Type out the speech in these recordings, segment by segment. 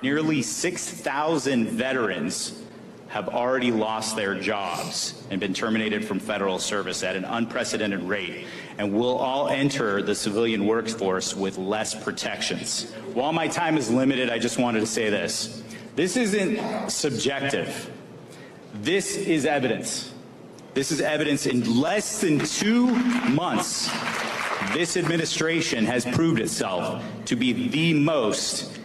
Nearly 6,000 veterans have already lost their jobs and been terminated from federal service at an unprecedented rate, and will all enter the civilian workforce with less protections. While my time is limited, I just wanted to say this. This isn't subjective. This is evidence. This is evidence. In less than 2 months, this administration has proved itself to be the most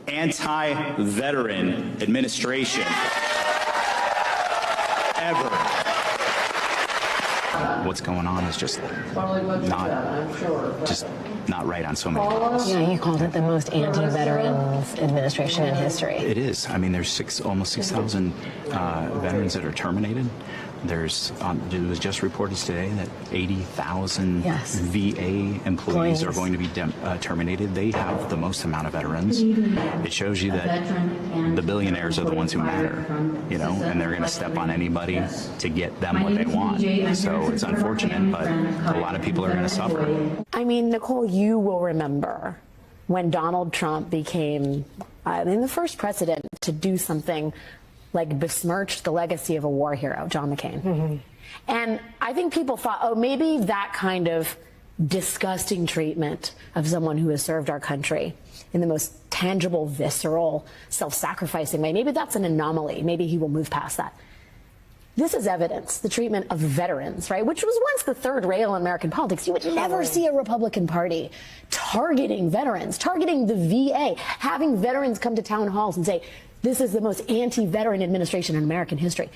anti-veteran administration ever. What's going on is just not right on so many levels. Yeah, you called it the most anti-veterans administration in history. It is. I mean, there's almost 6,000 veterans that are terminated. It was just reported today that 80,000 VA employees are going to be terminated. They have the most amount of veterans. It shows you that the billionaires are the ones who matter, you know, and they're going to step on anybody to get them what they want. So it's unfortunate, but a lot of people are going to suffer. I mean, Nicole, you will remember when Donald Trump became, the first president to do something like besmirched the legacy of a war hero, John McCain. Mm-hmm. And I think people thought, oh, maybe that kind of disgusting treatment of someone who has served our country in the most tangible, visceral, self-sacrificing way, maybe that's an anomaly. Maybe he will move past that. This is evidence, the treatment of veterans, right, which was once the third rail in American politics. You would never see a Republican Party targeting veterans, targeting the VA, having veterans come to town halls and say, this is the most anti-veteran administration in American history.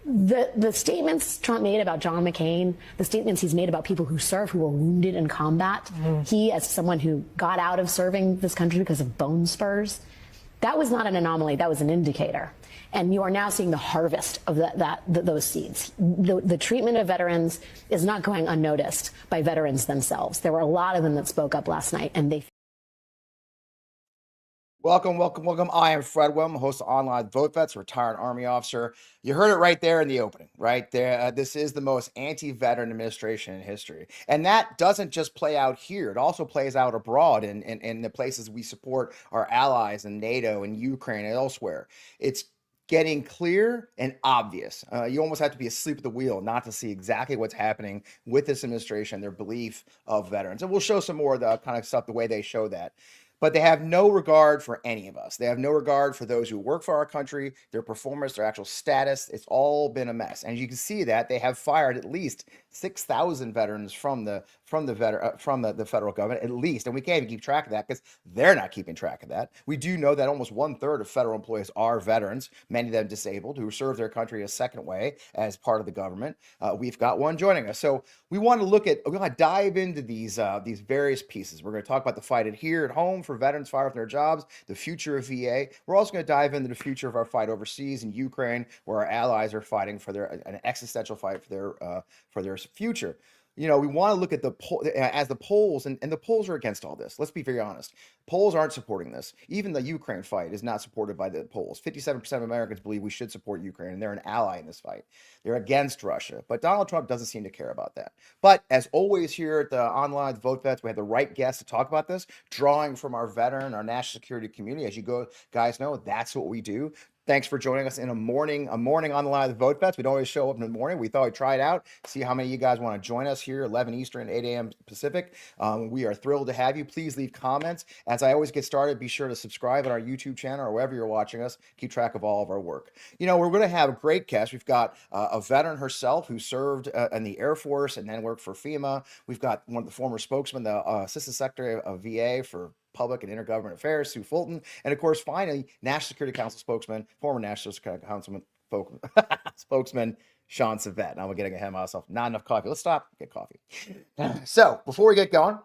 The statements Trump made about John McCain, the statements he's made about people who serve, who were wounded in combat, he, as someone who got out of serving this country because of bone spurs, that was not an anomaly, that was an indicator. And you are now seeing the harvest of those seeds. The treatment of veterans is not going unnoticed by veterans themselves. There were a lot of them that spoke up last night, and they... Welcome. I am Fred Wellman, host of Online Vote Vets, retired Army officer. You heard it right there in the opening, right there. This is the most anti-veteran administration in history. And that doesn't just play out here. It also plays out abroad in the places we support our allies in NATO and Ukraine and elsewhere. It's getting clear and obvious. You almost have to be asleep at the wheel not to see exactly what's happening with this administration, their belief of veterans. And we'll show some more of the kind of stuff, the way they show that. But they have no regard for any of us. They have no regard for those who work for our country, their performance, their actual status. It's all been a mess. And you can see that they have fired at least 6,000 veterans from the federal government, at least. And we can't even keep track of that because they're not keeping track of that. We do know that almost 1/3 of federal employees are veterans, many of them disabled, who serve their country a second way as part of the government. We've got one joining us. So we want to dive into these various pieces. We're going to talk about the fight here at home for veterans fired from their jobs, the future of VA. We're also going to dive into the future of our fight overseas in Ukraine, where our allies are fighting for an existential fight for their future. You know, we want to look at the polls, and the polls are against all this. Let's be very honest. Polls aren't supporting this. Even the Ukraine fight is not supported by the polls. 57% of Americans believe we should support Ukraine, and they're an ally in this fight. They're against Russia. But Donald Trump doesn't seem to care about that. But as always here at the Online Vote Vets, we have the right guests to talk about this, drawing from our veteran, our national security community. As you guys know, that's what we do. Thanks for joining us in a morning on the line of the Vote Vets. We don't always show up in the morning. We thought we'd try it out, see how many of you guys want to join us here, 11 Eastern, 8 a.m. Pacific. We are thrilled to have you. Please leave comments. As I always get started, be sure to subscribe on our YouTube channel or wherever you're watching us. Keep track of all of our work. You know, we're going to have a great guest. We've got a veteran herself who served in the Air Force and then worked for FEMA. We've got one of the former spokesmen, the Assistant Secretary of VA for Public and Intergovernmental Affairs, Sue Fulton, and of course, finally, National Security Council spokesman, former National Security Council spokesman, Sean Savett. Now we're getting ahead of myself. Not enough coffee. Let's stop. Get coffee. So before we get going,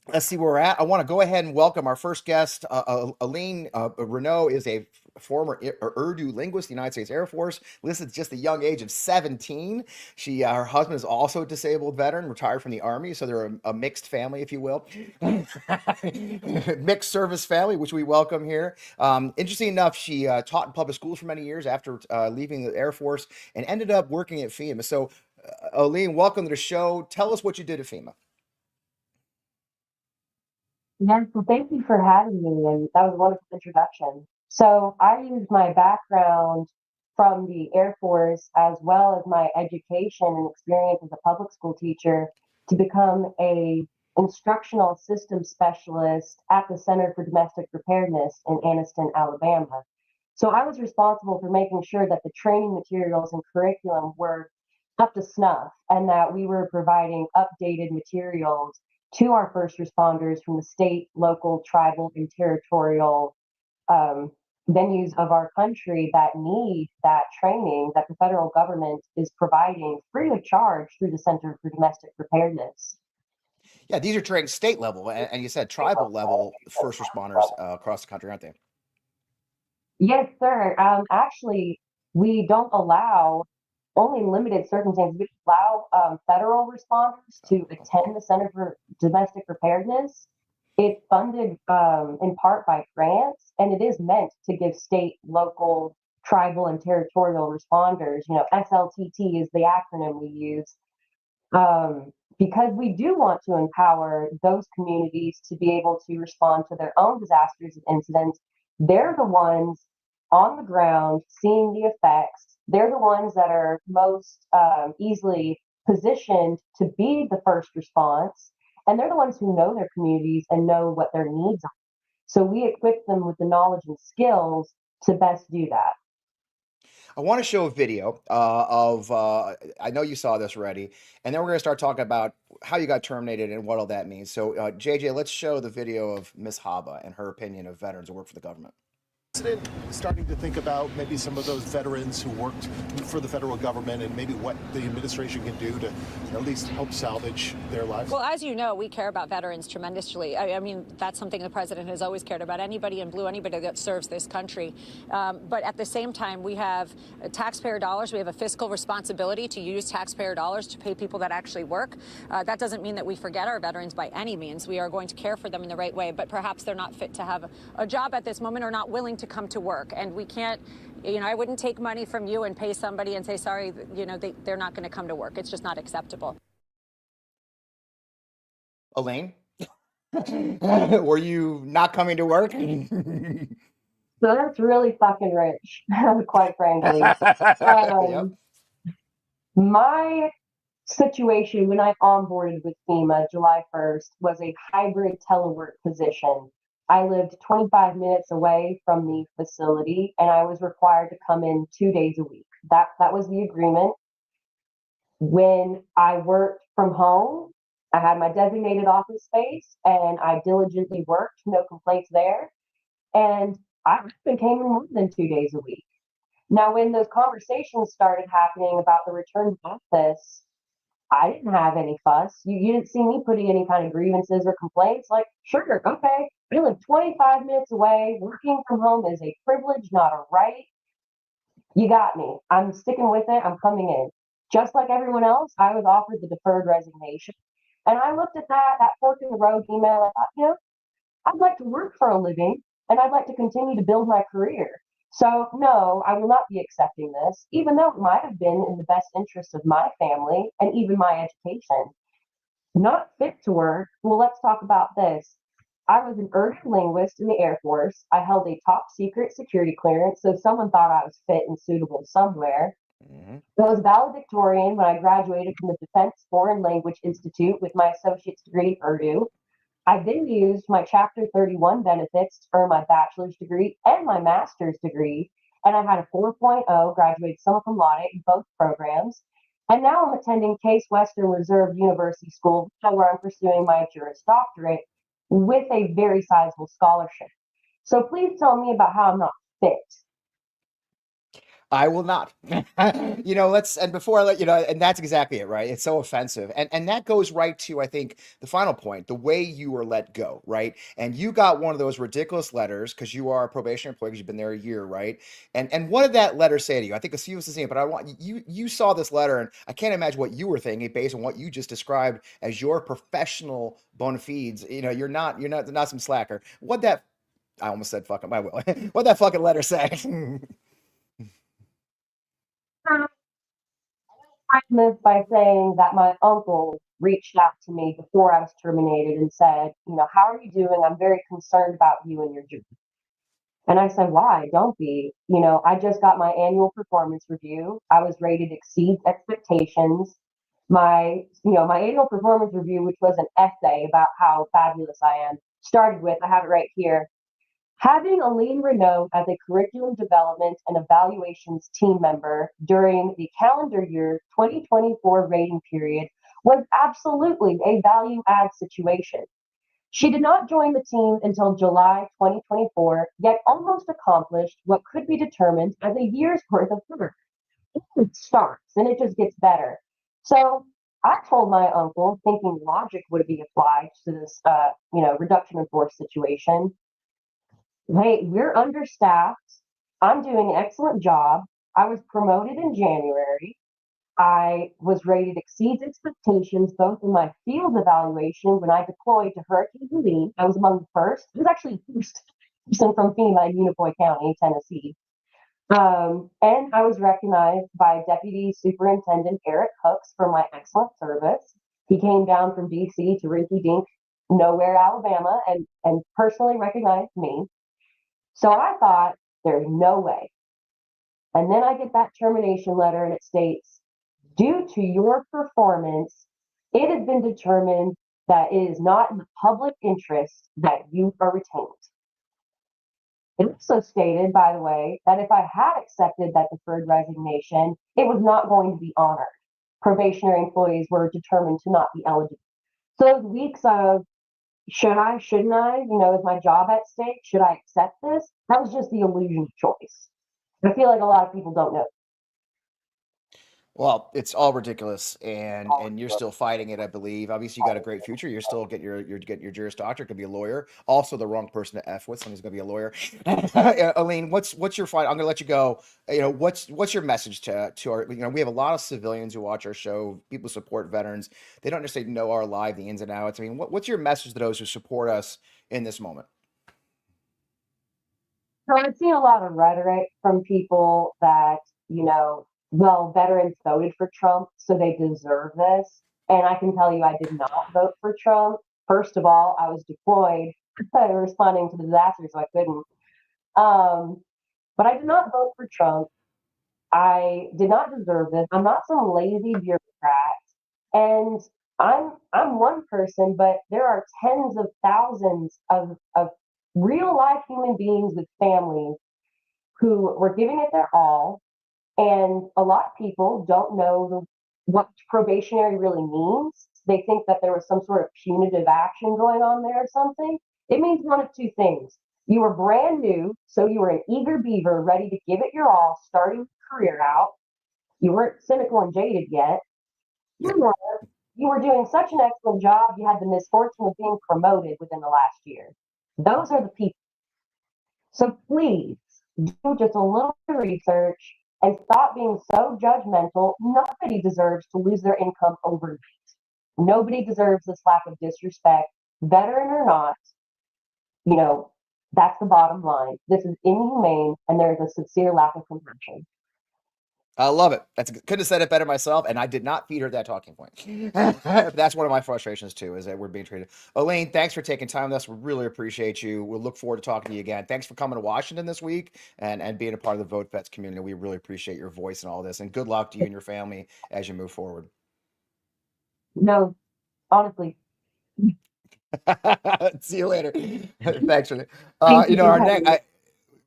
let's see where we're at. I want to go ahead and welcome our first guest. Aileen Reneau is a former Urdu linguist, the United States Air Force, listed at just the young age of 17. Her husband is also a disabled veteran, retired from the Army, so they're a mixed family, if you will. Mixed service family, which we welcome here. Interesting enough, she taught in public schools for many years after leaving the Air Force and ended up working at FEMA. So, Aileen, welcome to the show. Tell us what you did at FEMA. Yes, well, thank you for having me, and that was a wonderful introduction. So, I used my background from the Air Force as well as my education and experience as a public school teacher to become a instructional systems specialist at the Center for Domestic Preparedness in Anniston, Alabama. So, I was responsible for making sure that the training materials and curriculum were up to snuff and that we were providing updated materials to our first responders from the state, local, tribal, and territorial um, venues of our country that need that training that the federal government is providing free of charge through the Center for Domestic Preparedness. Yeah, these are trained state level, and you said tribal level first responders across the country, aren't they? Yes, sir. Actually, we don't allow, only in limited circumstances, we allow federal responders to attend the Center for Domestic Preparedness. It's funded in part by grants, and it is meant to give state, local, tribal, and territorial responders, SLTT is the acronym we use, because we do want to empower those communities to be able to respond to their own disasters and incidents. They're the ones on the ground seeing the effects. They're the ones that are most easily positioned to be the first response. And they're the ones who know their communities and know what their needs are. So we equip them with the knowledge and skills to best do that. I want to show a video of, I know you saw this already, and then we're going to start talking about how you got terminated and what all that means. So, JJ, let's show the video of Miss Haba and her opinion of veterans who work for the government. President starting to think about maybe some of those veterans who worked for the federal government and maybe what the administration can do to at least help salvage their lives? Well, as you know, we care about veterans tremendously. I mean, that's something the president has always cared about. Anybody in blue, anybody that serves this country. But at the same time, we have taxpayer dollars. We have a fiscal responsibility to use taxpayer dollars to pay people that actually work. That doesn't mean that we forget our veterans by any means. We are going to care for them in the right way, but perhaps they're not fit to have a job at this moment or not willing to come to work. And we can't, I wouldn't take money from you and pay somebody and say, sorry, they're not going to come to work. It's just not acceptable. Elaine, were you not coming to work? So that's really fucking rich, quite frankly. Yep. My situation when I onboarded with FEMA July 1st was a hybrid telework position. I lived 25 minutes away from the facility and I was required to come in 2 days a week. That was the agreement. When I worked from home, I had my designated office space and I diligently worked, no complaints there. And I came in more than 2 days a week. Now, when those conversations started happening about the return to office, I didn't have any fuss. You didn't see me putting any kind of grievances or complaints. Like, sure, okay, I live 25 minutes away. Working from home is a privilege, not a right. You got me. I'm sticking with it. I'm coming in. Just like everyone else, I was offered the deferred resignation. And I looked at that fork in the road email. I thought, I'd like to work for a living and I'd like to continue to build my career. So, no, I will not be accepting this, even though it might have been in the best interest of my family and even my education. Not fit to work. Well, let's talk about this. I was an urban linguist in the Air Force. I held a top secret security clearance, so someone thought I was fit and suitable somewhere. Mm-hmm. I was valedictorian when I graduated from the Defense Foreign Language Institute with my associate's degree in Urdu. I then used my Chapter 31 benefits to earn my bachelor's degree and my master's degree, and I had a 4.0, graduated summa cum laude in both programs. And now I'm attending Case Western Reserve University School, where I'm pursuing my Juris Doctorate with a very sizable scholarship. So please tell me about how I'm not fit. I will not. And before I let and that's exactly it, right? It's so offensive. And that goes right to, I think, the final point, the way you were let go, right? And you got one of those ridiculous letters because you are a probationary employee because you've been there a year, right? And what did that letter say to you? I think Steve was the same, but I want you saw this letter and I can't imagine what you were thinking based on what you just described as your professional bona fides. You're not some slacker. I almost said fuck him, I will. What that fucking letter say? I this by saying that my uncle reached out to me before I was terminated and said, how are you doing? I'm very concerned about you and your job. And I said, why? Don't be. I just got my annual performance review. I was rated exceeds expectations. My annual performance review, which was an essay about how fabulous I am, started with, I have it right here, having Aileen Reneau as a curriculum development and evaluations team member during the calendar year 2024 rating period was absolutely a value add situation. She did not join the team until July 2024, yet almost accomplished what could be determined as a year's worth of work. It starts and it just gets better. So I told my uncle, thinking logic would be applied to this, reduction in force situation. Hey, we're understaffed. I'm doing an excellent job. I was promoted in January. I was rated exceeds expectations both in my field evaluation when I deployed to Hurricane Helene. I was among the first. I was actually the first person from FEMA in Unicoi County, Tennessee. And I was recognized by Deputy Superintendent Eric Hooks for my excellent service. He came down from D.C. to rinky-dink nowhere, Alabama, and personally recognized me. So I thought, there's no way. And then I get that termination letter and it states, due to your performance, it has been determined that it is not in the public interest that you are retained. It also stated, by the way, that if I had accepted that deferred resignation, it was not going to be honored. Probationary employees were determined to not be eligible. So those weeks of should I, shouldn't I, is my job at stake? Should I accept this? That was just the illusion of choice. I feel like a lot of people don't know. Well, it's all ridiculous, and you're still fighting it, I believe. Obviously, you got a great future. You're still get your Juris Doctor, could be a lawyer. Also, the wrong person to f with. Someone's gonna be a lawyer. Aileen, what's your fight? I'm gonna let you go. What's your message to our? We have a lot of civilians who watch our show. People support veterans. They don't necessarily know our life, the ins and outs. I mean, what's your message to those who support us in this moment? So I've seen a lot of rhetoric from people that, well, veterans voted for Trump, so they deserve this. And I can tell you, I did not vote for Trump. First of all, I was deployed responding to the disaster, so I couldn't. But I did not vote for Trump. I did not deserve this. I'm not some lazy bureaucrat. And I'm one person, but there are tens of thousands of real life human beings with families who were giving it their all. And a lot of people don't know what probationary really means. They think that there was some sort of punitive action going on there or something. It means one of two things. You were brand new, so you were an eager beaver ready to give it your all, starting your career out. You weren't cynical and jaded yet. Or you were doing such an excellent job, you had the misfortune of being promoted within the last year. Those are the people. So please do just a little research and stop being so judgmental. Nobody deserves to lose their income overnight. Nobody deserves this lack of disrespect, veteran or not. That's the bottom line. This is inhumane, and there is a sincere lack of compassion. I love it. Couldn't have said it better myself, and I did not feed her that talking point. That's one of my frustrations too, is that we're being treated. Aileen, thanks for taking time with us. We really appreciate you. We'll look forward to talking to you again. Thanks for coming to Washington this week and being a part of the Vote Vets community. We really appreciate your voice and all this. And good luck to you and your family as you move forward. No, honestly. See you later. Thanks for Thank you our for next. having me.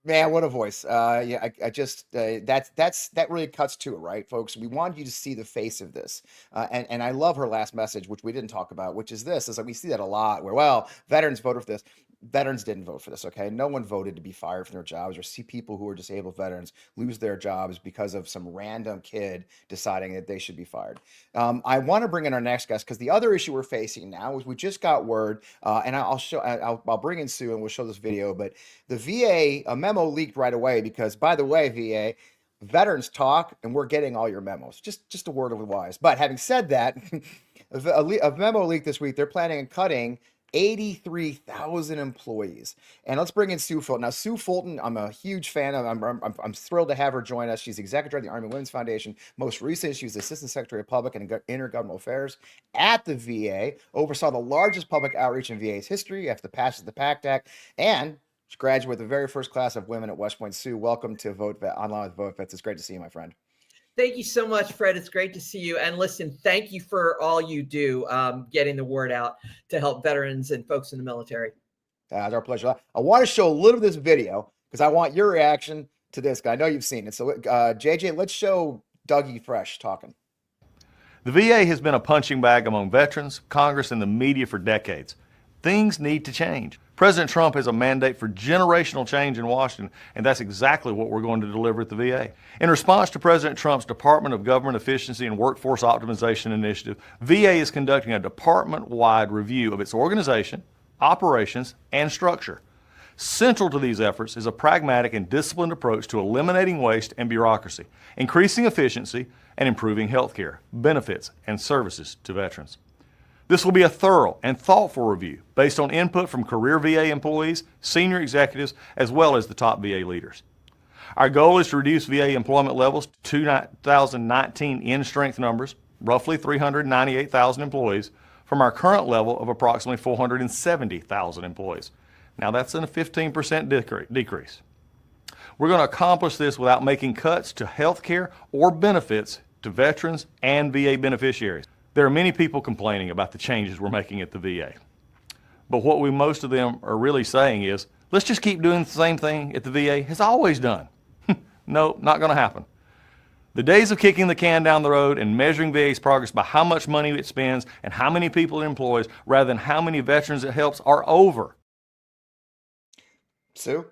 Man, what a voice. Yeah, I just that really cuts to it, right, folks? We want you to see the face of this. And I love her last message, which we didn't talk about, which is this, is like we see that a lot where, well, veterans voted for this. Veterans didn't vote for this, okay? No one voted to be fired from their jobs or see people who are disabled veterans lose their jobs because of some random kid deciding that they should be fired. I want to bring in our next guest because the other issue we're facing now is we just got word, and I'll bring in Sue and we'll show this video, but the VA, a memo leaked right away because, by the way, VA, veterans talk and we're getting all your memos. Just a word of advice. But having said that, a memo leaked this week. They're planning on cutting 83,000 employees. And let's bring in Sue Fulton. Now, Sue Fulton, I'm a huge fan of. I'm thrilled to have her join us. She's executive director of the Army Women's Foundation. Most recently, she was Assistant Secretary of Public and Intergovernmental Affairs at the VA, oversaw the largest public outreach in VA's history after the passage of the PACT Act, and she graduated with the very first class of women at West Point. Sue, welcome to Vote Vet, Online with Vote Vets. It's great to see you, my friend. Thank you so much, Fred. It's great to see you. And listen, thank you for all you do, getting the word out to help veterans and folks in the military. It's our pleasure. I want to show a little of this video because I want your reaction to this. I know you've seen it. So, JJ, let's show Dougie Fresh talking. The VA has been a punching bag among veterans, Congress, and the media for decades. Things need to change. President Trump has a mandate for generational change in Washington, and that's exactly what we're going to deliver at the VA. In response to President Trump's Department of Government Efficiency and Workforce Optimization Initiative, VA is conducting a department-wide review of its organization, operations, and structure. Central to these efforts is a pragmatic and disciplined approach to eliminating waste and bureaucracy, increasing efficiency, and improving health care, benefits, and services to veterans. This will be a thorough and thoughtful review based on input from career VA employees, senior executives, as well as the top VA leaders. Our goal is to reduce VA employment levels to 2019 in-strength numbers, roughly 398,000 employees, from our current level of approximately 470,000 employees. Now that's a 15% decrease. We're going to accomplish this without making cuts to health care or benefits to veterans and VA beneficiaries. There are many people complaining about the changes we're making at the VA. But what most of them are really saying is, let's just keep doing the same thing at the VA has always done. No, not going to happen. The days of kicking the can down the road and measuring VA's progress by how much money it spends and how many people it employs rather than how many veterans it helps are over. Sue?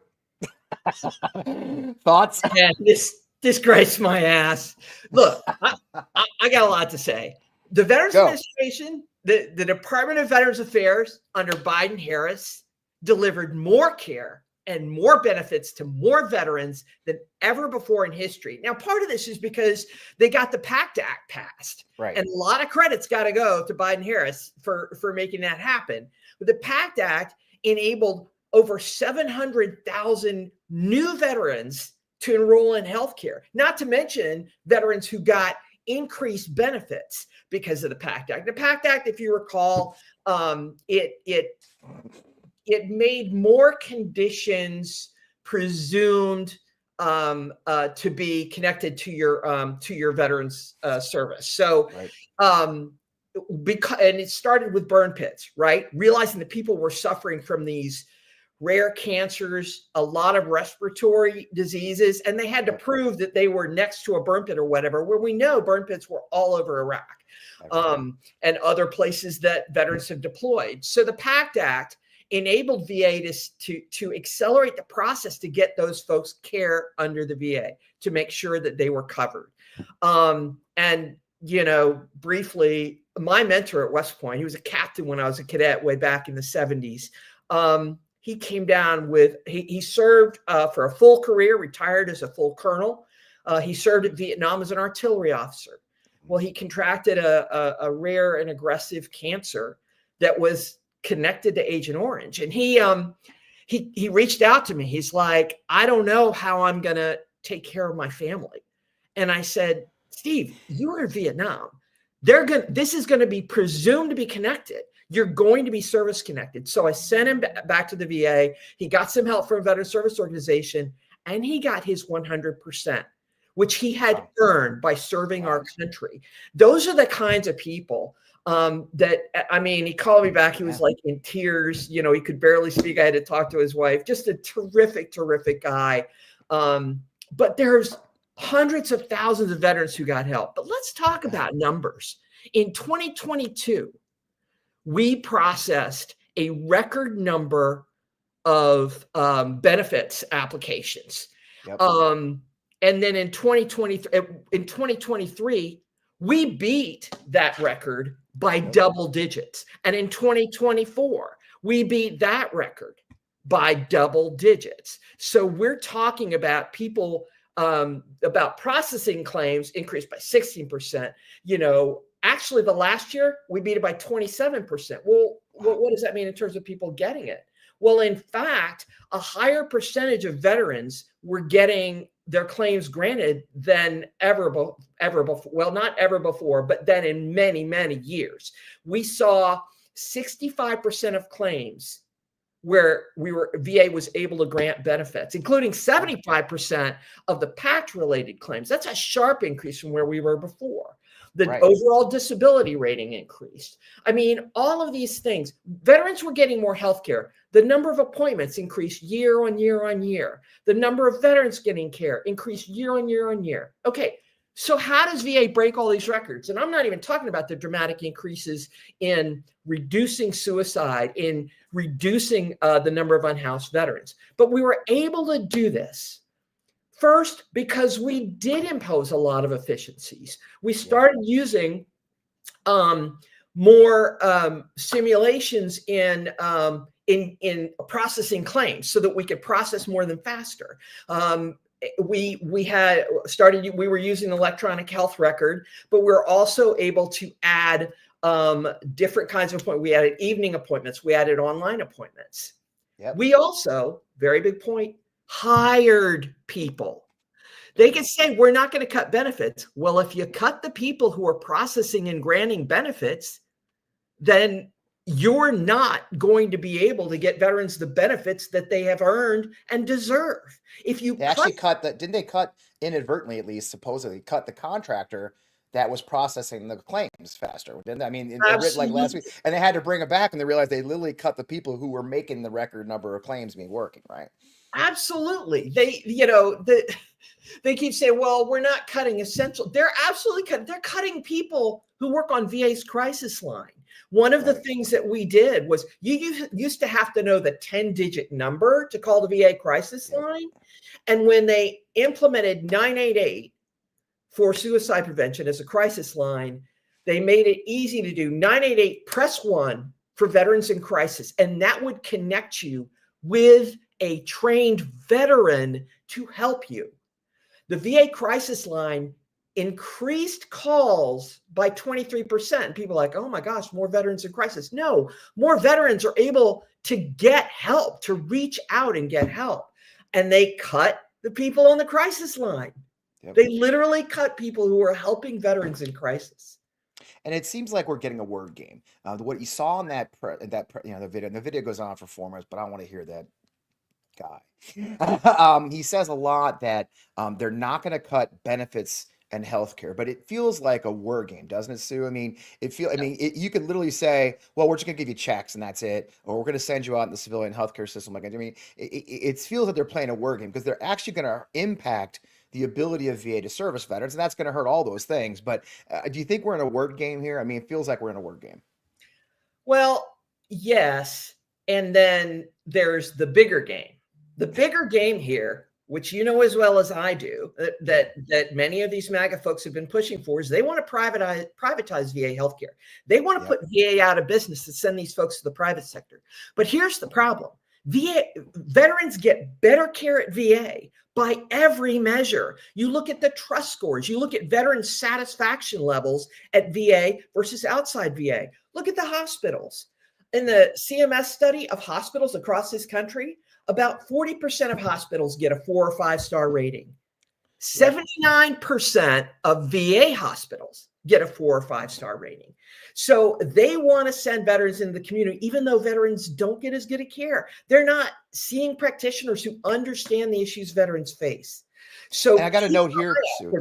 Thoughts? Yeah, this grates my ass. Look, I got a lot to say. The Veterans Administration, the Department of Veterans Affairs under Biden-Harris delivered more care and more benefits to more veterans than ever before in history. Now, part of this is because they got the PACT Act passed. Right. And a lot of credit's got to go to Biden-Harris for making that happen. But the PACT Act enabled over 700,000 new veterans to enroll in healthcare, not to mention veterans who got increased benefits because of the PACT Act. The PACT Act, if you recall, it made more conditions presumed to be connected to your veterans service. So, and it started with burn pits, right? Realizing that people were suffering from these rare cancers, a lot of respiratory diseases, and they had to prove that they were next to a burn pit or whatever, where we know burn pits were all over Iraq and other places that veterans have deployed. So the PACT Act enabled VA to accelerate the process to get those folks care under the VA to make sure that they were covered. And, you know, briefly, my mentor at West Point, he was a captain when I was a cadet way back in the 70s. He came down with, he served for a full career, retired as a full colonel. He served in Vietnam as an artillery officer. Well, he contracted a rare and aggressive cancer that was connected to Agent Orange. And he reached out to me. He's like, I don't know how I'm going to take care of my family. And I said, Steve, you were in Vietnam. This is going to be presumed to be connected. You're going to be service connected. So I sent him back to the VA. He got some help from a veteran service organization, and he got his 100%, which he had earned by serving our country. Those are the kinds of people that, I mean, he called me back. He was like in tears. You know, he could barely speak. I had to talk to his wife. Just a terrific, terrific guy. But there's hundreds of thousands of veterans who got help. But let's talk about numbers. In 2022, we processed a record number of benefits applications. Yep. And then in 2023, we beat that record by double digits. And in 2024, we beat that record by double digits. So we're talking about people, about processing claims increased by 16%. You know, actually the last year we beat it by 27%. Well, what does that mean in terms of people getting it? Well, in fact, a higher percentage of veterans were getting their claims granted than ever before. Well, not ever before, but then in many, many years. We saw 65% of claims where VA was able to grant benefits, including 75% of the PACT-related claims. That's a sharp increase from where we were before. The overall disability rating increased. I mean, all of these things. Veterans were getting more health care. The number of appointments increased year on year on year. The number of veterans getting care increased year on year on year. Okay, so how does VA break all these records? And I'm not even talking about the dramatic increases in reducing suicide, in reducing the number of unhoused veterans. But we were able to do this. First, because we did impose a lot of efficiencies. We started using more simulations in processing claims so that we could process more than faster. We were using electronic health record, but we're also able to add different kinds of appointments. We added evening appointments. We added online appointments. Yep. We also, very big point, hired people. They can say, we're not going to cut benefits. Well, if you cut the people who are processing and granting benefits, then you're not going to be able to get veterans the benefits that they have earned and deserve. If you actually cut the, didn't they cut inadvertently, at least supposedly cut the contractor that was processing the claims faster? Didn't they? I mean, like last week, and they had to bring it back, and they realized they literally cut the people who were making the record number of claims being working, right? Absolutely. They keep saying, well, we're not cutting essential. They're absolutely cutting. They're cutting people who work on VA's crisis line. One of the things that we did was you used to have to know the 10-digit number to call the VA crisis line. And when they implemented 988 for suicide prevention as a crisis line, they made it easy to do 988 press 1 for veterans in crisis. And that would connect you with a trained veteran to help you. The VA crisis line increased calls by 23%. People are like, oh my gosh, more veterans in crisis. No, more veterans are able to get help, to reach out and get help. And they cut the people on the crisis line. Yep. They literally cut people who are helping veterans in crisis. And it seems like we're getting a word game. What you saw in the video, and the video goes on for 4 minutes, but I don't want to hear that guy. He says a lot that they're not going to cut benefits and healthcare, but it feels like a word game, doesn't it, Sue? I mean, you could literally say, well, we're just going to give you checks and that's it, or we're going to send you out in the civilian healthcare system. Like, I mean, it feels like they're playing a word game because they're actually going to impact the ability of VA to service veterans, and that's going to hurt all those things. But do you think we're in a word game here? I mean, it feels like we're in a word game. Well, yes. And then there's the bigger game. The bigger game here, which you know as well as I do, that many of these MAGA folks have been pushing for, is they want to privatize VA healthcare. They want to put VA out of business to send these folks to the private sector. But here's the problem. Veterans get better care at VA by every measure. You look at the trust scores. You look at veteran satisfaction levels at VA versus outside VA. Look at the hospitals. In the CMS study of hospitals across this country, about 40% of hospitals get a 4 or 5 star rating. 79% of VA hospitals get a 4 or 5 star rating. So they want to send veterans into the community, even though veterans don't get as good a care. They're not seeing practitioners who understand the issues veterans face. So and I got a note here, Sue.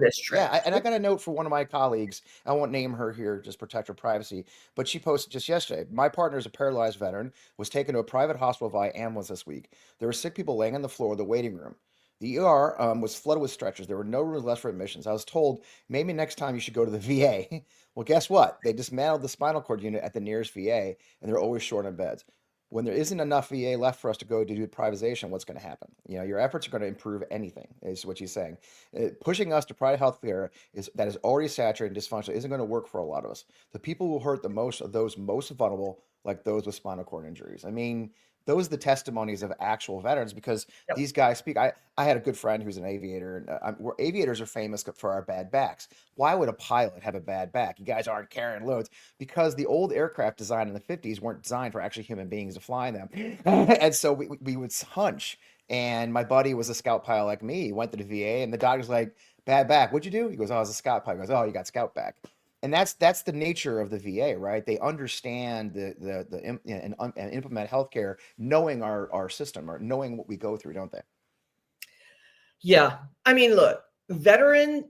And I got a note for one of my colleagues. I won't name her here, just protect her privacy. But she posted just yesterday. My partner is a paralyzed veteran, was taken to a private hospital via ambulance this week. There were sick people laying on the floor of the waiting room. The ER was flooded with stretchers. There were no rooms left for admissions. I was told maybe next time you should go to the VA. Well, guess what? They dismantled the spinal cord unit at the nearest VA, and they're always short on beds. When there isn't enough VA left for us to go to do privatization, what's going to happen? Your efforts are going to improve anything, is what she's saying. Pushing us to private health care that is already saturated and dysfunctional isn't going to work for a lot of us. The people who hurt the most are those most vulnerable, like those with spinal cord injuries. I mean, those are the testimonies of actual veterans, because Yep. these guys speak. I had a good friend who's an aviator, and aviators are famous for our bad backs. Why would a pilot have a bad back? You guys aren't carrying loads, because the old aircraft designed in the 50s weren't designed for actually human beings to fly them. And so we would hunch. And my buddy was a scout pilot like me. He went to the VA, and the doctor's like, bad back. What'd you do? He goes, oh, I was a scout pilot. He goes, oh, you got scout back. And that's the nature of the VA, right? They understand and implement healthcare, knowing our system, or knowing what we go through, don't they? Yeah. I mean, look, veterans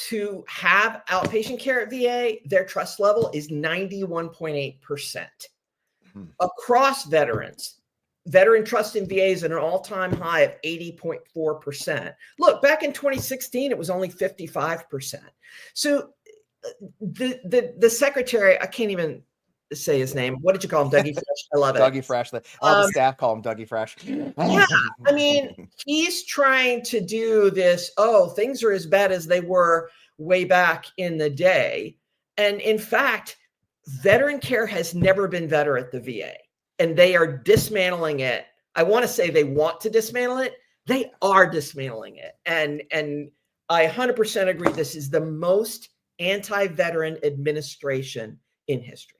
who have outpatient care at VA, their trust level is 91.8%. Across veterans, veteran trust in VA is at an all-time high of 80.4%. Look, back in 2016, it was only 55%. So the secretary, I can't even say his name. What did you call him? Dougie Fresh. I love it. Dougie Fresh. All the staff call him Dougie Fresh. Yeah, I mean, he's trying to do this. Oh, things are as bad as they were way back in the day. And in fact, veteran care has never been better at the VA, and they are dismantling it. I want to say they want to dismantle it. They are dismantling it. And I 100% agree. This is the most anti-veteran administration in history.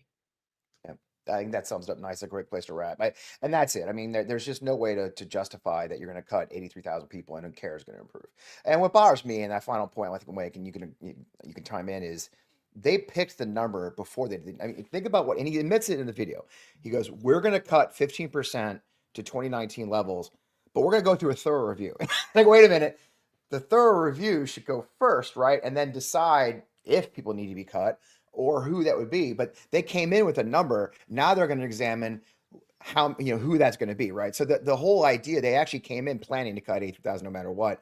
Yeah, I think that sums it up nice. A great place to wrap. And that's it. I mean, there's just no way to justify that you're going to cut 83,000 people and care is going to improve. And what bothers me, and that final point I think I'm making, you can chime in, is they picked the number before they did. I mean, think about what, and he admits it in the video. He goes, we're going to cut 15% to 2019 levels, but we're going to go through a thorough review. Like, wait a minute. The thorough review should go first, right? And then decide if people need to be cut or who that would be. But they came in with a number. Now they're going to examine how, who that's going to be, right? So the whole idea, they actually came in planning to cut 80,000 no matter what.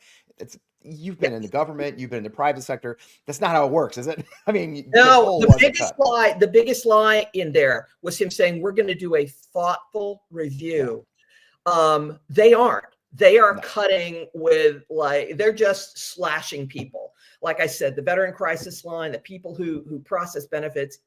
You've been in the government, you've been in the private sector. That's not how it works, is it? I mean, no, the biggest lie in there was him saying, we're going to do a thoughtful review. Yeah. They aren't. They are cutting with, like, they're just slashing people. Like I said, the veteran crisis line, the people who process benefits,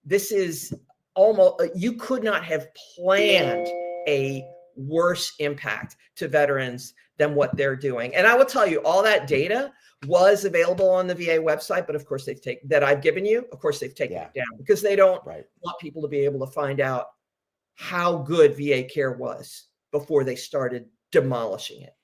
this is almost, you could not have planned a worse impact to veterans than what they're doing. And I will tell you, all that data was available on the VA website, but of course they've taken that I've given you. Of course they've taken it down because they don't want people to be able to find out how good VA care was before they started demolishing it.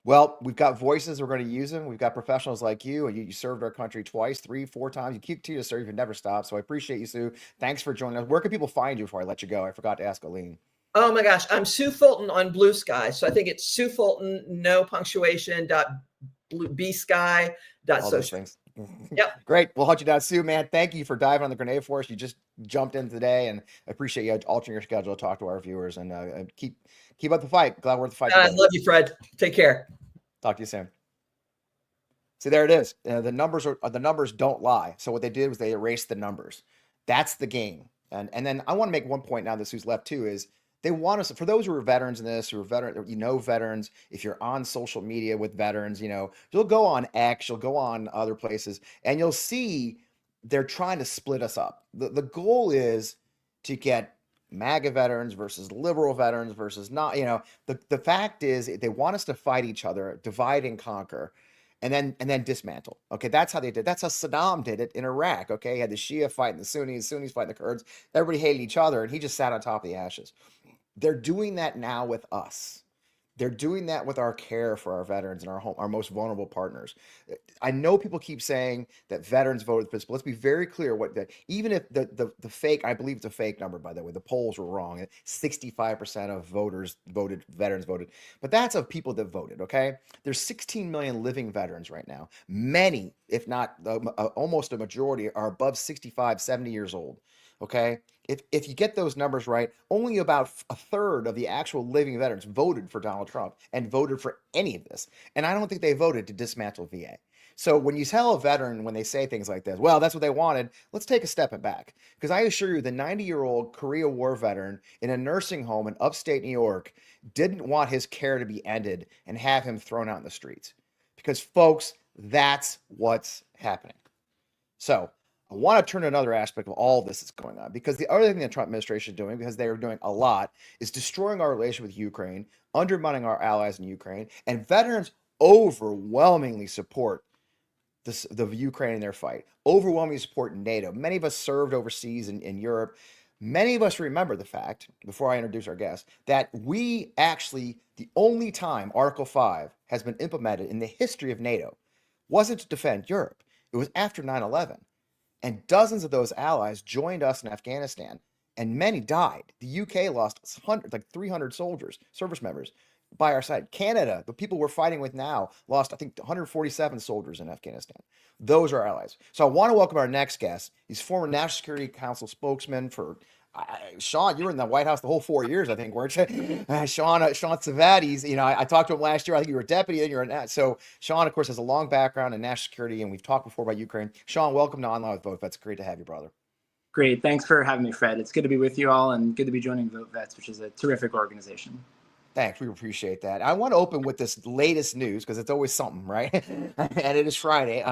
Well, we've got voices. We're going to use them. We've got professionals like you, and you served our country twice, 3, 4 times. You keep to serve. You've never stopped. So I appreciate you, Sue. Thanks for joining us. Where can people find you before I let you go? I forgot to ask Aileen. Oh my gosh. I'm Sue Fulton on Blue Sky. So I think it's Sue Fulton, no punctuation, .bsky.social. All those things. Yep. Great. We'll hunt you down. Sue, man, thank you for diving on the grenade for us. You just jumped in today, and I appreciate you altering your schedule to talk to our viewers, and keep up the fight. Glad we're at the fight. I love you, Fred. Take care. Talk to you soon. See, there it is. The numbers don't lie. So what they did was they erased the numbers. That's the game. And then I want to make one point now that Sue's left too, is they want us, for those who are veterans in this, who are veterans, if you're on social media with veterans, you'll go on X, you'll go on other places, and you'll see they're trying to split us up. The goal is to get MAGA veterans versus liberal veterans versus not, the fact is they want us to fight each other, divide and conquer, and then dismantle. Okay, that's how they did. That's how Saddam did it in Iraq. Okay, he had the Shia fighting the Sunnis fighting the Kurds. Everybody hated each other, and he just sat on top of the ashes. They're doing that now with us. They're doing that with our care for our veterans and our most vulnerable partners. I know people keep saying that veterans voted for this, but let's be very clear even if the fake, I believe it's a fake number, by the way, the polls were wrong. 65% of veterans voted, but that's of people that voted, okay? There's 16 million living veterans right now. Many, if not almost a majority, are above 65, 70 years old, okay? If you get those numbers right, only about a third of the actual living veterans voted for Donald Trump and voted for any of this. And I don't think they voted to dismantle VA. So when you tell a veteran, when they say things like this, well, that's what they wanted, let's take a step back. Because I assure you, the 90-year-old Korea War veteran in a nursing home in upstate New York didn't want his care to be ended and have him thrown out in the streets. Because, folks, that's what's happening. So I want to turn to another aspect of all this that's going on, because the other thing the Trump administration is doing, because they are doing a lot, is destroying our relationship with Ukraine, undermining our allies in Ukraine, and veterans overwhelmingly support the Ukraine in their fight, overwhelmingly support NATO. Many of us served overseas in Europe. Many of us remember the fact, before I introduce our guest, that we actually, the only time Article 5 has been implemented in the history of NATO wasn't to defend Europe. It was after 9/11. And dozens of those allies joined us in Afghanistan, and many died. The UK lost like 300 soldiers, service members by our side. Canada, the people we're fighting with now, lost, I think, 147 soldiers in Afghanistan. Those are our allies. So I want to welcome our next guest. He's former National Security Council spokesman for Sean. You were in the White House the whole 4 years, I think, weren't you? Sean Savett. He's, I talked to him last year. I think you were a deputy, then you're an. So Sean, of course, has a long background in national security, and we've talked before about Ukraine. Sean, welcome to Online with Vote Vets. Great to have you, brother. Great. Thanks for having me, Fred. It's good to be with you all, and good to be joining Vote Vets, which is a terrific organization. Thanks. We appreciate that. I want to open with this latest news, because it's always something, right? And it is Friday.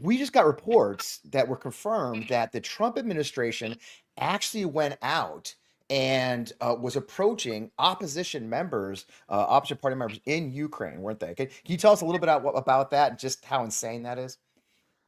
We just got reports that were confirmed that the Trump administration actually went out and was approaching opposition party members in Ukraine, weren't they? Can you tell us a little bit about that and just how insane that is?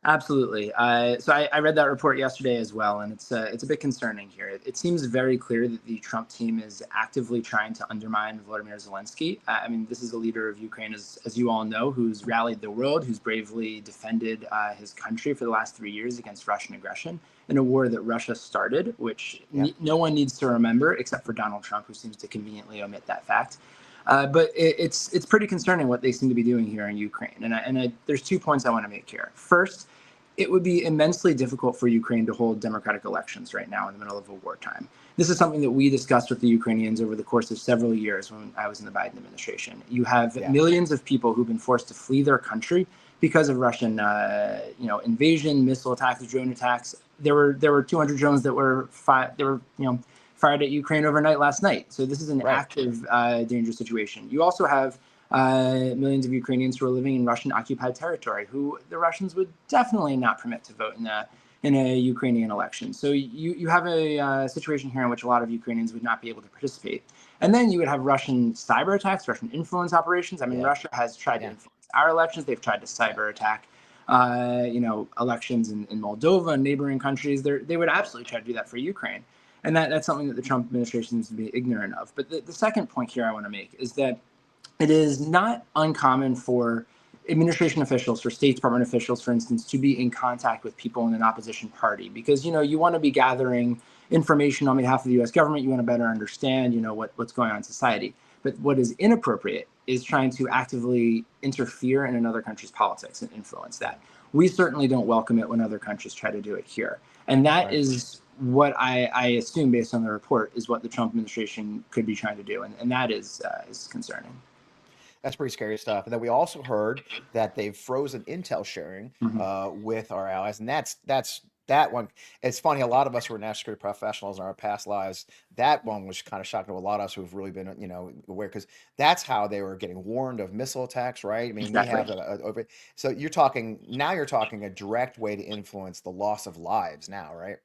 Absolutely. So I read that report yesterday as well, and it's a bit concerning here. It seems very clear that the Trump team is actively trying to undermine Volodymyr Zelensky. I mean, this is the leader of Ukraine, as you all know, who's rallied the world, who's bravely defended his country for the last 3 years against Russian aggression in a war that Russia started, which no one needs to remember except for Donald Trump, who seems to conveniently omit that fact. But it's pretty concerning what they seem to be doing here in Ukraine. And there's 2 points I want to make here. First, it would be immensely difficult for Ukraine to hold democratic elections right now in the middle of a wartime. This is something that we discussed with the Ukrainians over the course of several years when I was in the Biden administration. You have millions of people who've been forced to flee their country because of Russian, invasion, missile attacks, drone attacks. There were 200 drones that were fired at Ukraine overnight last night. So this is an active, dangerous situation. You also have millions of Ukrainians who are living in Russian-occupied territory, who the Russians would definitely not permit to vote in a Ukrainian election. So you have a situation here in which a lot of Ukrainians would not be able to participate. And then you would have Russian cyber attacks, Russian influence operations. I mean, Russia has tried to influence our elections. They've tried to cyber attack elections in Moldova and neighboring countries. They would absolutely try to do that for Ukraine. And that's something that the Trump administration seems to be ignorant of. But the second point here I want to make is that it is not uncommon for administration officials, for State Department officials, for instance, to be in contact with people in an opposition party, because, you want to be gathering information on behalf of the U.S. government. You want to better understand, what's going on in society. But what is inappropriate is trying to actively interfere in another country's politics and influence that. We certainly don't welcome it when other countries try to do it here. And that is what I assume, based on the report, is what the Trump administration could be trying to do. And that is concerning. That's pretty scary stuff. And then we also heard that they've frozen intel sharing with our allies. And that's that one. It's funny. A lot of us who are national security professionals in our past lives, that one was kind of shocking to a lot of us who've really been, aware, because that's how they were getting warned of missile attacks, right? I mean, exactly. we have so you're talking a direct way to influence the loss of lives now, right?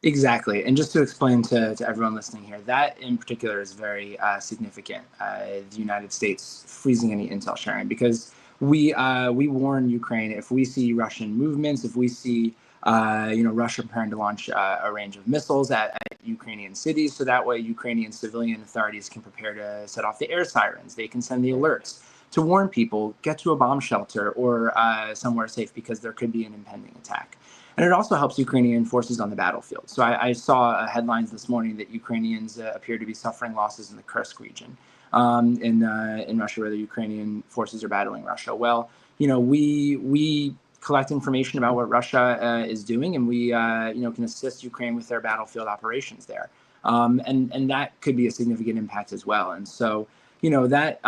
Exactly. And just to explain to everyone listening here, that in particular is very significant, the United States freezing any intel sharing, because we warn Ukraine if we see Russian movements, if we see Russia preparing to launch a range of missiles at Ukrainian cities, so that way Ukrainian civilian authorities can prepare to set off the air sirens. They can send the alerts to warn people, get to a bomb shelter or somewhere safe, because there could be an impending attack. And it also helps Ukrainian forces on the battlefield. So I saw headlines this morning that Ukrainians appear to be suffering losses in the Kursk region in Russia, where the Ukrainian forces are battling Russia. Well, we collect information about what Russia is doing, and we can assist Ukraine with their battlefield operations there. And that could be a significant impact as well. And so, that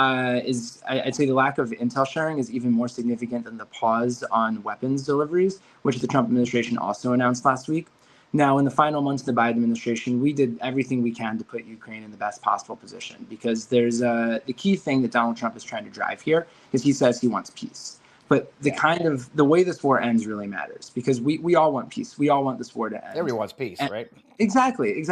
is, I'd say the lack of intel sharing is even more significant than the pause on weapons deliveries, which the Trump administration also announced last week. Now, in the final months of the Biden administration, we did everything we can to put Ukraine in the best possible position, because there's the key thing that Donald Trump is trying to drive here is he says he wants peace. But the way this war ends really matters, because we all want peace. We all want this war to end. Everyone wants peace, right? Exactly.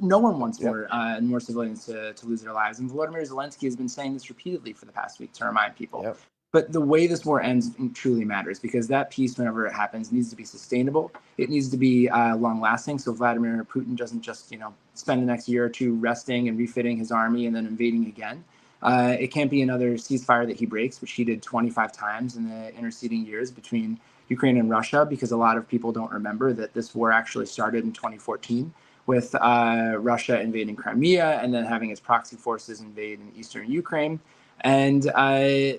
No one wants more civilians to lose their lives. And Volodymyr Zelensky has been saying this repeatedly for the past week to remind people. Yep. But the way this war ends truly matters, because that peace, whenever it happens, needs to be sustainable. It needs to be long-lasting. So Vladimir Putin doesn't just spend the next year or two resting and refitting his army and then invading again. It can't be another ceasefire that he breaks, which he did 25 times in the interceding years between Ukraine and Russia, because a lot of people don't remember that this war actually started in 2014 with Russia invading Crimea and then having its proxy forces invade in eastern Ukraine. And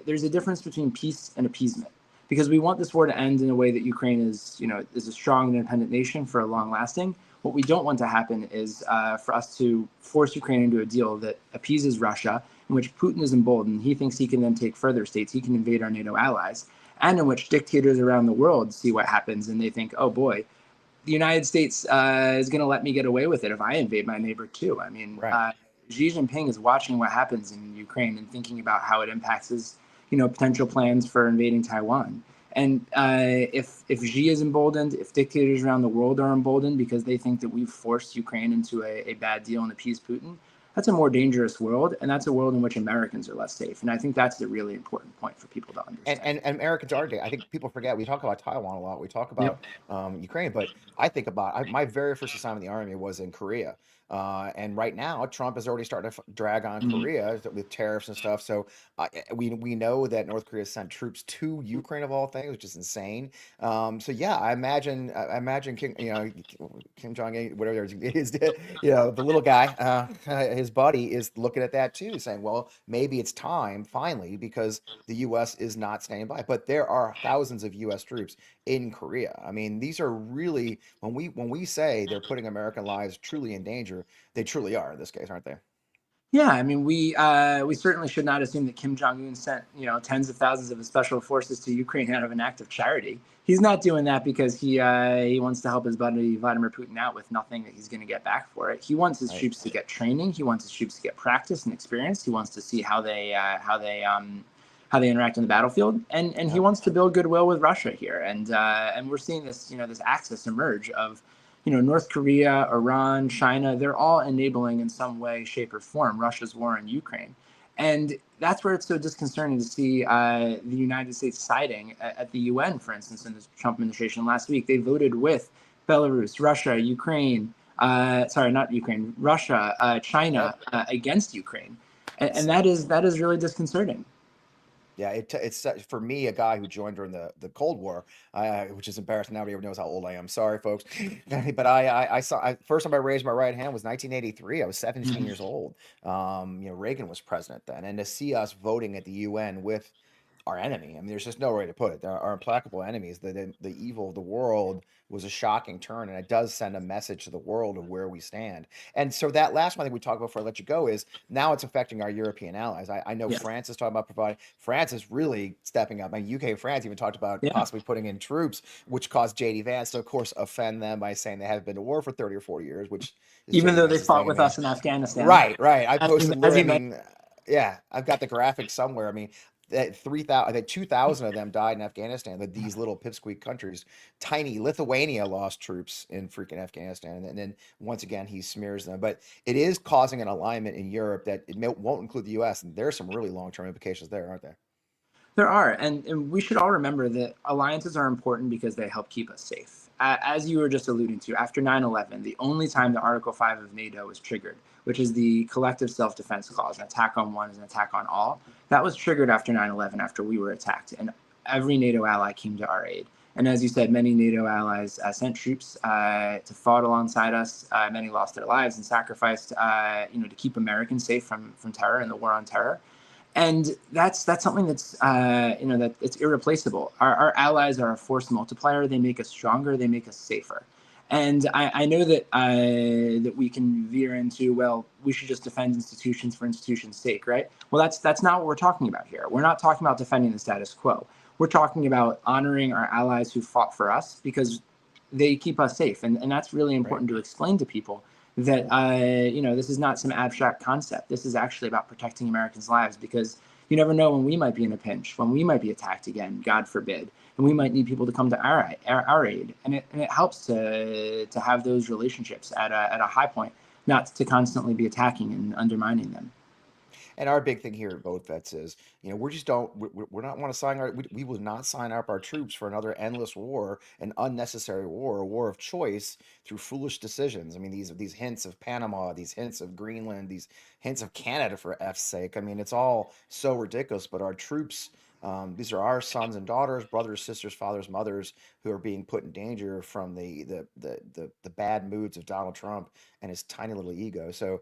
there's a difference between peace and appeasement, because we want this war to end in a way that Ukraine is a strong and independent nation for a long lasting. What we don't want to happen is for us to force Ukraine into a deal that appeases Russia, in which Putin is emboldened. He thinks he can then take further states. He can invade our NATO allies, and in which dictators around the world see what happens and they think, oh boy, the United States is going to let me get away with it if I invade my neighbor too. I mean, Xi Jinping is watching what happens in Ukraine and thinking about how it impacts his, potential plans for invading Taiwan. And if Xi is emboldened, if dictators around the world are emboldened because they think that we've forced Ukraine into a bad deal and appeased Putin, that's a more dangerous world, and that's a world in which Americans are less safe. And I think that's a really important point for people to understand. And Americans are. I think people forget. We talk about Taiwan a lot. We talk about Ukraine, but I think about my very first assignment in the Army was in Korea. And right now, Trump is already starting to drag on Korea with tariffs and stuff. So we know that North Korea sent troops to Ukraine of all things, which is insane. So yeah, I imagine Kim Jong-un, whatever it is, the little guy, his buddy is looking at that too, saying, well, maybe it's time finally, because the U.S. is not standing by. But there are thousands of U.S. troops in Korea. I mean, these are really, when we say they're putting American lives truly in danger, they truly are in this case, aren't they? Yeah, I mean, we certainly should not assume that Kim Jong-un sent tens of thousands of his special forces to Ukraine out of an act of charity. He's not doing that because he wants to help his buddy Vladimir Putin out with nothing that he's going to get back for it. He wants his troops to get training. He wants his troops to get practice and experience. He wants to see how they interact on the battlefield, and he wants to build goodwill with Russia here. And we're seeing this this axis emerge of North Korea, Iran, China. They're all enabling in some way, shape, or form Russia's war in Ukraine. And that's where it's so disconcerting to see the United States siding at the UN, for instance, in the Trump administration last week. They voted with Belarus, Russia, Ukraine, Russia, China against Ukraine. And that is really disconcerting. Yeah, it's for me, a guy who joined during the Cold War, which is embarrassing. Nobody ever knows how old I am. Sorry, folks. But I saw first time I raised my right hand was 1983. I was 17 years old. Reagan was president then, and to see us voting at the UN with our enemy, I mean, there's just no way to put it. Our implacable enemies, the evil of the world, was a shocking turn, and it does send a message to the world of where we stand. And so that last one thing we talked about before I let you go is now it's affecting our European allies. I know France is talking about providing. France is really stepping up. I mean, UK and France even talked about possibly putting in troops, which caused J.D. Vance to, of course, offend them by saying they haven't been to war for 30 or 40 years, which is even though they fought with us in Afghanistan. Right. I posted. I've got the graphics somewhere. I mean, that 2,000 of them died in Afghanistan. That these little pipsqueak countries, tiny Lithuania lost troops in freaking Afghanistan, and then once again he smears them. But it is causing an alignment in Europe that won't include the U.S. And there are some really long-term implications there, aren't there? There are, and we should all remember that alliances are important because they help keep us safe. As you were just alluding to, after 9/11, the only time the Article 5 of NATO was triggered, which is the collective self-defense clause, an attack on one is an attack on all, that was triggered after 9/11, after we were attacked, and every NATO ally came to our aid. And as you said, many NATO allies sent troops to fight alongside us. Many lost their lives and sacrificed, to keep Americans safe from terror and the war on terror. And that's something that's that it's irreplaceable. Our allies are a force multiplier. They make us stronger. They make us safer. And I know that that we can veer into, well, we should just defend institutions for institutions' sake, right? Well, that's not what we're talking about here. We're not talking about defending the status quo. We're talking about honoring our allies who fought for us because they keep us safe. And that's really important to explain to people that, this is not some abstract concept. This is actually about protecting Americans' lives because You never know when we might be in a pinch, when we might be attacked again, God forbid, and we might need people to come to our aid. And it helps to have those relationships at a high point, not to constantly be attacking and undermining them. And our big thing here at Vote Vets is, we're just don't, we're not want to sign we will not sign up our troops for another endless war, an unnecessary war, a war of choice through foolish decisions. I mean, these hints of Panama, these hints of Greenland, these hints of Canada, for F's sake. I mean, it's all so ridiculous, but our troops, these are our sons and daughters, brothers, sisters, fathers, mothers who are being put in danger from the bad moods of Donald Trump and his tiny little ego. So,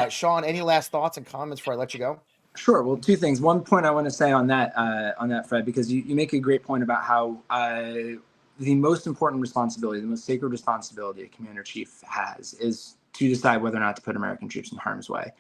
Sean, any last thoughts and comments before I let you go? Sure. Well, two things. One point I want to say on that, Fred, because you make a great point about how the most important responsibility, the most sacred responsibility a commander chief has is to decide whether or not to put American troops in harm's way.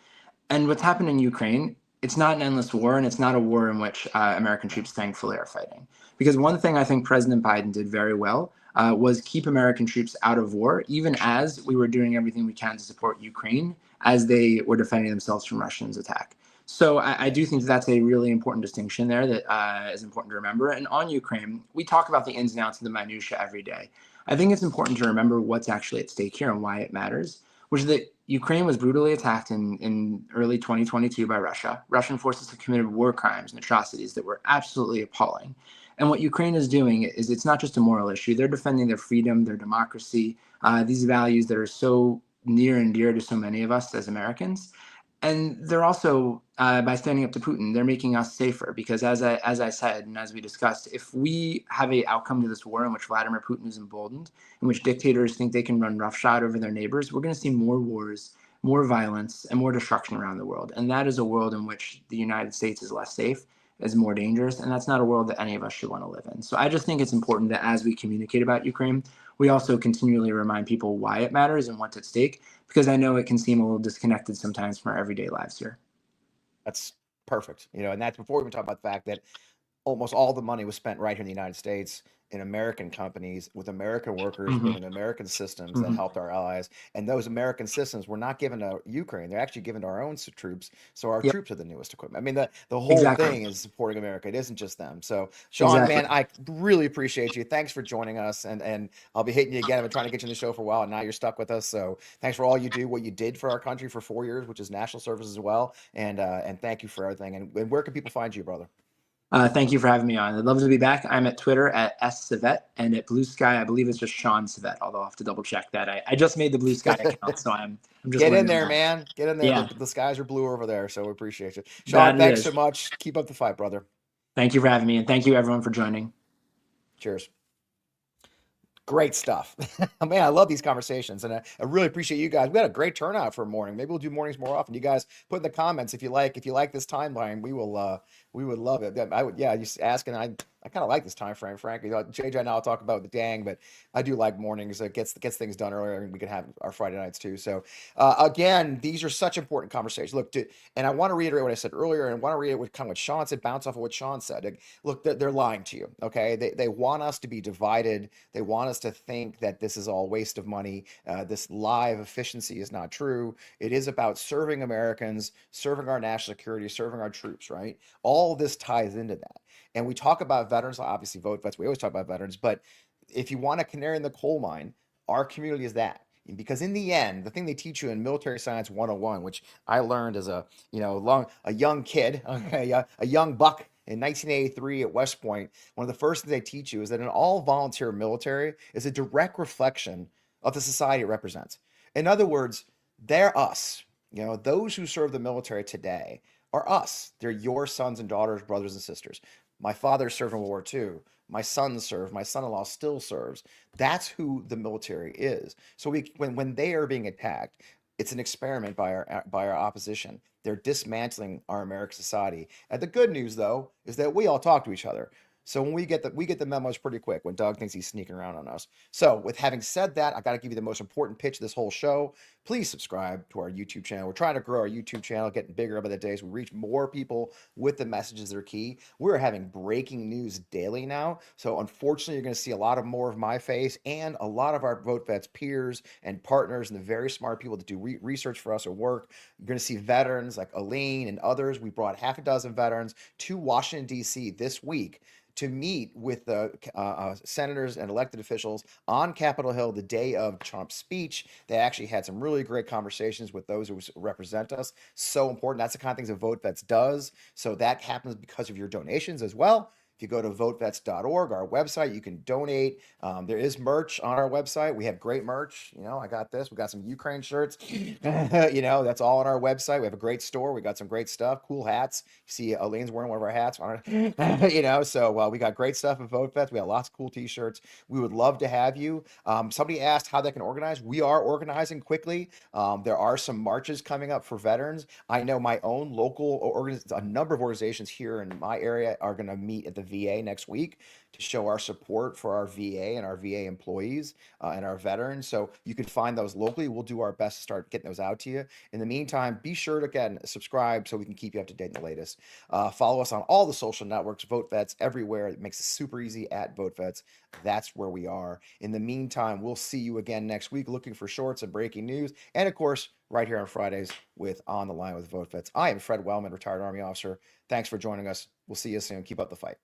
And what's happened in Ukraine, it's not an endless war, and it's not a war in which American troops thankfully are fighting. Because one thing I think President Biden did very well was keep American troops out of war, even as we were doing everything we can to support Ukraine as they were defending themselves from Russians' attack. So I do think that's a really important distinction there that is important to remember. And on Ukraine, we talk about the ins and outs of the minutia every day. I think it's important to remember what's actually at stake here and why it matters, which is that Ukraine was brutally attacked in early 2022 by Russia. Russian forces have committed war crimes and atrocities that were absolutely appalling. And what Ukraine is doing is it's not just a moral issue. They're defending their freedom, their democracy, these values that are so near and dear to so many of us as Americans. And they're also, by standing up to Putin, they're making us safer because as I said, and as we discussed, if we have an outcome to this war in which Vladimir Putin is emboldened, in which dictators think they can run roughshod over their neighbors, we're going to see more wars, more violence, and more destruction around the world. And that is a world in which the United States is less safe, is more dangerous, and that's not a world that any of us should want to live in. So I just think it's important that as we communicate about Ukraine, we also continually remind people why it matters and what's at stake, because I know it can seem a little disconnected sometimes from our everyday lives here. That's perfect. And that's before we even talk about the fact that almost all the money was spent right here in the United States in American companies with American workers building American systems that helped our allies. And those American systems were not given to Ukraine. They're actually given to our own troops. So our troops are the newest equipment. I mean, the whole thing is supporting America. It isn't just them. So Sean, man, I really appreciate you. Thanks for joining us. And I'll be hitting you again. I've been trying to get you on the show for a while, and now you're stuck with us. So thanks for all you do, what you did for our country for 4 years, which is national service as well. And thank you for everything. And where can people find you, brother? Thank you for having me on. I'd love to be back. I'm at Twitter at @Savett, and at Blue Sky, I believe it's just Sean Savett, although I'll have to double check that. I just made the Blue Sky account, so I'm just get in there, man. Get in there. Yeah. The skies are blue over there, so we appreciate you. Sean, thanks so much. Keep up the fight, brother. Thank you for having me, and thank you everyone for joining. Cheers. Great stuff. Man, I love these conversations, and I really appreciate you guys. We had a great turnout for a morning. Maybe we'll do mornings more often. You guys put in the comments if you like this timeline. We would love it. I would, yeah, just asking. I kind of like this time frame, frankly. JJ and I'll talk about the dang, but I do like mornings. It gets things done earlier, and we can have our Friday nights too. So again, these are such important conversations. Look, and I want to reiterate what I said earlier, and want to reiterate what Sean said, bounce off of what Sean said. Look, they're lying to you. Okay, they want us to be divided. They want us to think that this is all waste of money. This lie of efficiency is not true. It is about serving Americans, serving our national security, serving our troops. Right? All this ties into that. And we talk about veterans, obviously Vote Vets. We always talk about veterans, but if you want a canary in the coal mine, our community is that. Because in the end, the thing they teach you in Military Science 101, which I learned as a young kid, okay, a young buck in 1983 at West Point, one of the first things they teach you is that an all-volunteer military is a direct reflection of the society it represents. In other words, they're us. Those who serve the military today are us. They're your sons and daughters, brothers and sisters. My father served in World War II. My son served. My son-in-law still serves. That's who the military is. So when they are being attacked, it's an experiment by our opposition. They're dismantling our American society. And the good news, though, is that we all talk to each other. So when we get the memos pretty quick when Doug thinks he's sneaking around on us. So with having said that, I got to give you the most important pitch of this whole show. Please subscribe to our YouTube channel. We're trying to grow our YouTube channel, getting bigger by the day, so we reach more people with the messages that are key. We're having breaking news daily now. So unfortunately, you're going to see a lot more of my face and a lot of our VoteVets peers and partners and the very smart people that do research for us or work. You're going to see veterans like Aileen and others. We brought half a dozen veterans to Washington, D.C. this week to meet with the senators and elected officials on Capitol Hill the day of Trump's speech. They actually had some really great conversations with those who represent us. So important. That's the kind of things that VoteVets does. So that happens because of your donations as well. If you go to votevets.org, our website, you can donate. There is merch on our website. We have great merch. You know, I got this. We got some Ukraine shirts. You know, that's all on our website. We have a great store. We got some great stuff, cool hats. You see Aileen's wearing one of our hats. You know, so we got great stuff at VoteVets. We got lots of cool t-shirts. We would love to have you. Somebody asked how they can organize. We are organizing quickly. There are some marches coming up for veterans. I know my own local a number of organizations here in my area are going to meet at the VA next week to show our support for our VA and our VA employees and our veterans. So you can find those locally. We'll do our best to start getting those out to you. In the meantime, be sure to, again, subscribe so we can keep you up to date in the latest. Follow us on all the social networks, VoteVets everywhere. It makes it super easy at VoteVets. That's where we are. In the meantime, we'll see you again next week looking for shorts and breaking news. And of course, right here on Fridays with On the Line with VoteVets. I am Fred Wellman, retired Army officer. Thanks for joining us. We'll see you soon. Keep up the fight.